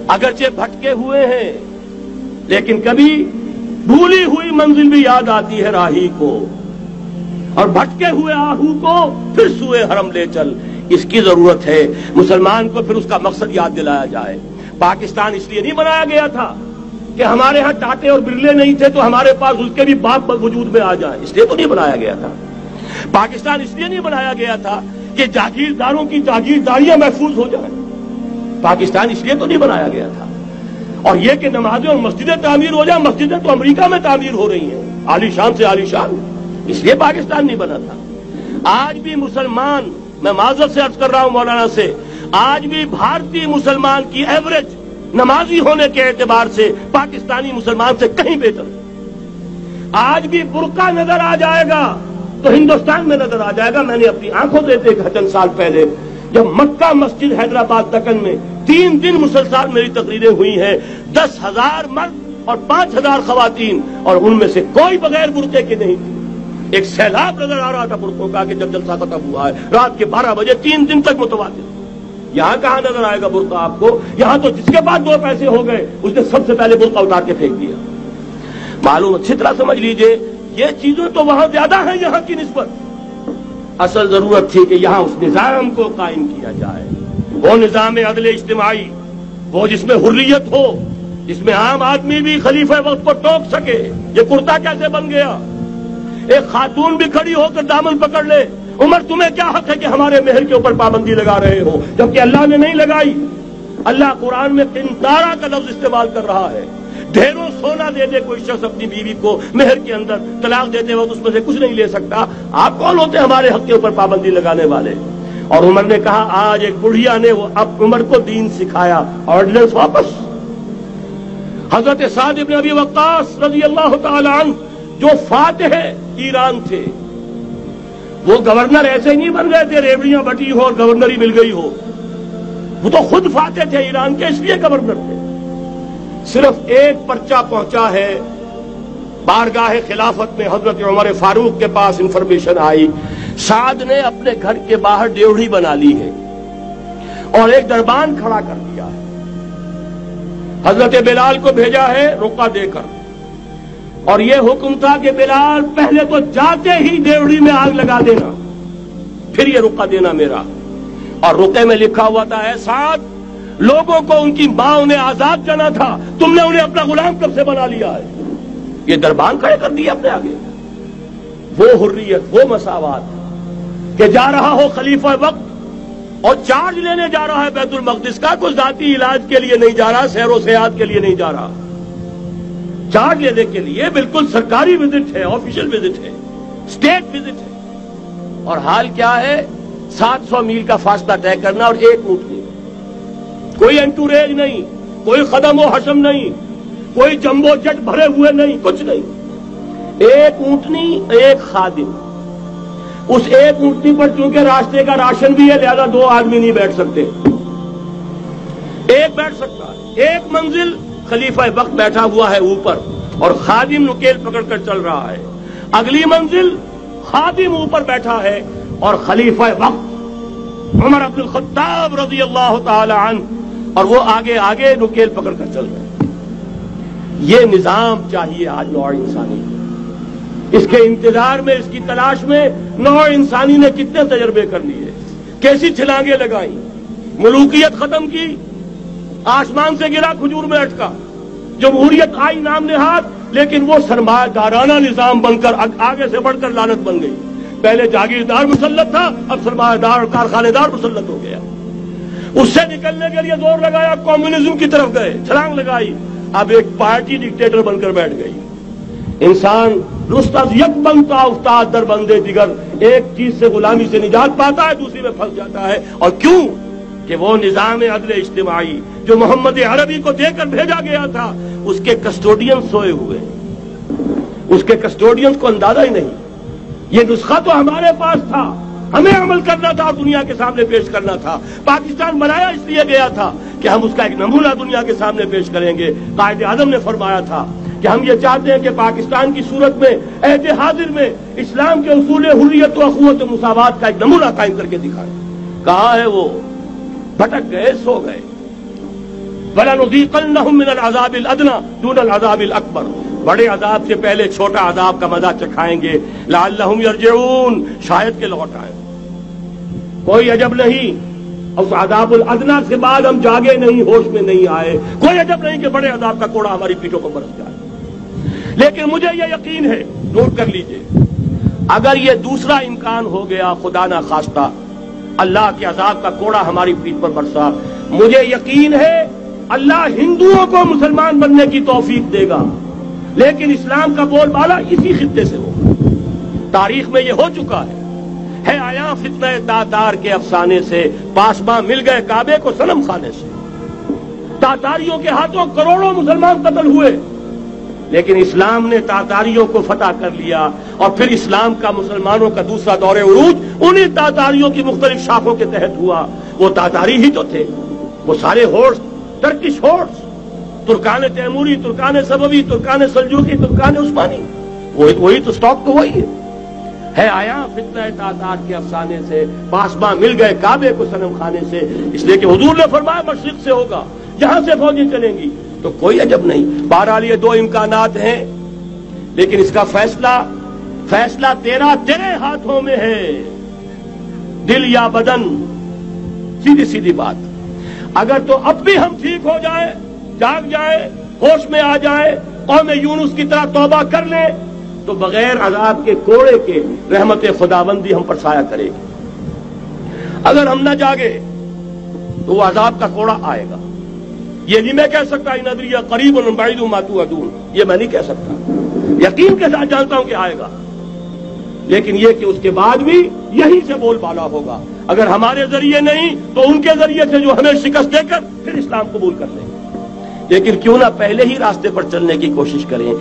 اگرچہ بھٹکے ہوئے ہیں لیکن کبھی بھولی ہوئی منزل بھی یاد آتی ہے راہی کو، اور بھٹکے ہوئے آہو کو پھر سوئے حرم لے چل۔ اس کی ضرورت ہے مسلمان کو پھر اس کا مقصد یاد دلایا جائے۔ پاکستان اس لیے نہیں بنایا گیا تھا کہ ہمارے ہاں ٹاٹے اور برلے نہیں تھے تو ہمارے پاس اس کے بھی باپ وجود میں آ جائیں، اس لیے تو نہیں بنایا گیا تھا۔ پاکستان اس لیے نہیں بنایا گیا تھا کہ جاگیرداروں کی جاگیرداریاں محفوظ ہو جائیں، پاکستان اس لیے تو نہیں بنایا گیا تھا۔ اور یہ کہ نمازیں اور مسجدیں تعمیر ہو جائیں، مسجدیں تو امریکہ میں تعمیر ہو رہی ہیں عالی شان سے عالی شان، اس لیے پاکستان نہیں بنا تھا۔ آج بھی مسلمان، میں معذرت سے عرض کر رہا ہوں مولانا سے، آج بھی بھارتی مسلمان کی ایوریج نمازی ہونے کے اعتبار سے پاکستانی مسلمان سے کہیں بہتر ہے۔ آج بھی برقع نظر آ جائے گا تو ہندوستان میں نظر آ جائے گا۔ میں نے اپنی آنکھوں سے دیکھا چند سال پہلے جب مکہ مسجد حیدرآباد دکن میں 3 دن مسلسل میری تقریریں ہوئی ہیں، 10,000 مرد اور 5,000 خواتین، اور ان میں سے کوئی بغیر برقعے کے نہیں تھی۔ ایک سیلاب نظر آ رہا تھا برقعوں کا کہ جب جلسہ ختم ہوا ہے رات کے 12 بجے 3 دن تک متواتر۔ یہاں کہاں نظر آئے گا برقع آپ کو؟ یہاں تو جس کے بعد 2 پیسے ہو گئے اس نے سب سے پہلے برقع اتار کے پھینک دیا۔ معلوم اچھی طرح سمجھ لیجئے یہ چیزیں تو وہاں زیادہ ہیں یہاں کی نسبت۔ اصل ضرورت تھی کہ یہاں اس نظام کو قائم کیا جائے، وہ نظام عدل اجتماعی، وہ جس میں حریت ہو، جس میں عام آدمی بھی خلیفہ وقت کو ٹوک سکے۔ یہ کرتا کیسے بن گیا؟ ایک خاتون بھی کھڑی ہو کر دامن پکڑ لے، عمر تمہیں کیا حق ہے کہ ہمارے مہر کے اوپر پابندی لگا رہے ہو، جبکہ اللہ نے نہیں لگائی۔ اللہ قرآن میں قنطارہ کا لفظ استعمال کر رہا ہے۔ ڈھیروں سونا دے دے کوئی شخص اپنی بیوی کو مہر کے اندر، طلاق دیتے وقت اس میں سے کچھ نہیں لے سکتا۔ آپ کون ہوتے ہیں ہمارے حق کے اوپر پابندی لگانے والے؟ اور عمر نے کہا آج ایک بڑھیا نے وہ اب عمر کو دین سکھایا، آرڈیننس واپس۔ حضرت سعد بن ابی وقاص رضی اللہ تعالی عنہ جو فاتح ایران تھے، وہ گورنر ایسے ہی نہیں بن گئے تھے ریوڑیاں بٹی ہو اور گورنری مل گئی ہو، وہ تو خود فاتح تھے ایران کے، اس لیے گورنر تھے۔ صرف ایک پرچہ پہنچا ہے بارگاہ خلافت میں، حضرت عمر فاروق کے پاس انفارمیشن آئی سعد نے اپنے گھر کے باہر ڈیوڑی بنا لی ہے اور ایک دربان کھڑا کر دیا ہے۔ حضرت بلال کو بھیجا ہے رقعہ دے کر، اور یہ حکم تھا کہ بلال پہلے تو جاتے ہی ڈیوڑی میں آگ لگا دینا، پھر یہ رقعہ دینا میرا۔ اور رقعے میں لکھا ہوا تھا، اے سعد، لوگوں کو ان کی ماں نے آزاد جانا تھا، تم نے انہیں اپنا غلام کب سے بنا لیا ہے؟ یہ دربان کھڑے کر دیا اپنے آگے۔ وہ حریت، وہ مساوات کہ جا رہا ہو خلیفہ وقت اور چارج لینے جا رہا ہے بیت المقدس کا، کوئی ذاتی علاج کے لیے نہیں جا رہا، سیر و سیاحت کے لیے نہیں جا رہا، چارج لینے کے لیے بالکل سرکاری وزٹ ہے، آفیشل وزٹ ہے، اسٹیٹ وزٹ ہے۔ اور حال کیا ہے؟ 700 میل کا فاصلہ طے کرنا اور ایک اونٹنی، کوئی انٹوریج نہیں، کوئی قدم و حشم نہیں، کوئی جمبو جٹ بھرے ہوئے نہیں، کچھ نہیں، ایک اونٹنی ایک خادم۔ اس ایک اونٹنی پر چونکہ راستے کا راشن بھی ہے لہذا 2 آدمی نہیں بیٹھ سکتے، ایک بیٹھ سکتا ہے۔ ایک منزل خلیفہ وقت بیٹھا ہوا ہے اوپر اور خادم نکیل پکڑ کر چل رہا ہے، اگلی منزل خادم اوپر بیٹھا ہے اور خلیفہ وقت عمر بن الخطاب رضی اللہ تعالی عنہ اور وہ آگے آگے نکیل پکڑ کر چل رہے ہیں۔ یہ نظام چاہیے آج نوع انسانی کو۔ اس کے انتظار میں، اس کی تلاش میں نوع انسانی نے کتنے تجربے کر لیے، کیسی چھلانگیں لگائیں، ملوکیت ختم کی، آسمان سے گرا کھجور میں اٹکا، جمہوریت آئی نام نہاد، لیکن وہ سرمایہ دارانہ نظام بن کر آگے سے بڑھ کر لعنت بن گئی۔ پہلے جاگیردار مسلط تھا، اب سرمایہ دار اور کارخانے دار مسلط ہو گیا۔ اس سے نکلنے کے لیے زور لگایا، کمیونزم کی طرف گئے، چھلانگ لگائی، اب ایک پارٹی ڈکٹیٹر بن کر بیٹھ گئی۔ انسان رست از یک بنتا افتاد در بندے دیگر، ایک چیز سے غلامی سے نجات پاتا ہے دوسری میں پھنس جاتا ہے۔ اور کیوں؟ کہ وہ نظام عدل اجتماعی جو محمد عربی کو دے کر بھیجا گیا تھا، اس کے کسٹوڈین سوئے ہوئے، اس کے کسٹوڈینز کو اندازہ ہی نہیں۔ یہ نسخہ تو ہمارے پاس تھا، ہمیں عمل کرنا تھا اور دنیا کے سامنے پیش کرنا تھا۔ پاکستان بنایا اس لیے گیا تھا کہ ہم اس کا ایک نمونہ دنیا کے سامنے پیش کریں گے۔ قائد اعظم نے فرمایا تھا کہ ہم یہ چاہتے ہیں کہ پاکستان کی صورت میں عہد حاضر میں اسلام کے اصول حریت و اخوت و مساوات کا ایک نمونہ قائم کر کے دکھائیں۔ کہاں ہے وہ؟ بھٹک گئے، سو گئے۔ وَلَنُذِيقَنَّهُم مِّنَ الْعَذَابِ الْأَدْنَىٰ دُونَ الْعَذَابِ الْأَكْبَرِ، بڑے عذاب سے پہلے چھوٹا عذاب کا مزہ چکھائیں گے. لَعَلَّهُمْ يَرْجِعُونَ، شاید کہ لوٹ آئیں. کوئی عجب نہیں اس عذاب الادنا کے بعد ہم جاگے نہیں، ہوش میں نہیں آئے. کوئی عجب نہیں کہ بڑے عذاب کا کوڑا ہماری پیٹھوں کو برس جائے. لیکن مجھے یہ یقین ہے، نوٹ کر لیجئے، اگر یہ دوسرا امکان ہو گیا، خدا نہ خواستہ اللہ کے عذاب کا کوڑا ہماری پیٹھ پر برسا، مجھے یقین ہے اللہ ہندوؤں کو مسلمان بننے کی توفیق دے گا. لیکن اسلام کا بول بالا اسی خطے سے ہوگا. تاریخ میں یہ ہو چکا ہے آیا فتنہ تاتار کے افسانے سے، پاسباں مل گئے کعبے کو صنم خانے سے. تاتاریوں کے ہاتھوں کروڑوں مسلمان قتل ہوئے، لیکن اسلام نے تاتاریوں کو فتح کر لیا، اور پھر اسلام کا مسلمانوں کا دوسرا دور عروج انہی تاتاریوں کی مختلف شاخوں کے تحت ہوا. وہ تاتاری ہی تو تھے، وہ سارے ہورس، ٹرکش ہورس، ترکان تیموری، ترکان سبوی، ترکان سلجوقی، ترکان عثمانی، وہی تو سٹاک تو وہی ہے آیا فتنہ تاتار کے افسانے سے، پاسباں مل گئے کعبے کو صنم خانے سے. اس لیے کہ حضور نے فرمایا مشرق سے ہوگا، جہاں سے فوجیں چلیں گی. تو کوئی عجب نہیں. بہرحال یہ دو امکانات ہیں، لیکن اس کا فیصلہ تیرے ہاتھوں میں ہے، دل یا بدن. سیدھی بات. اگر تو اب بھی ہم ٹھیک ہو جائیں، جاگ جائیں، ہوش میں آ جائیں، قوم یونس کی طرح توبہ کر لیں، تو بغیر عذاب کے کوڑے کے رحمت خداوندی ہم پر سایہ کرے گی. اگر ہم نہ جاگے تو وہ عذاب کا کوڑا آئے گا. یہ نہیں میں کہہ سکتا ان ادری قریب بعید ما توعدون، یہ میں نہیں کہہ سکتا. یقین کے ساتھ جانتا ہوں کہ آئے گا، لیکن یہ کہ اس کے بعد بھی یہی سے بول بالا ہوگا. اگر ہمارے ذریعے نہیں تو ان کے ذریعے سے جو ہمیں شکست دے کر پھر اسلام قبول کر لیں گے. لیکن کیوں نہ پہلے ہی راستے پر چلنے کی کوشش کریں.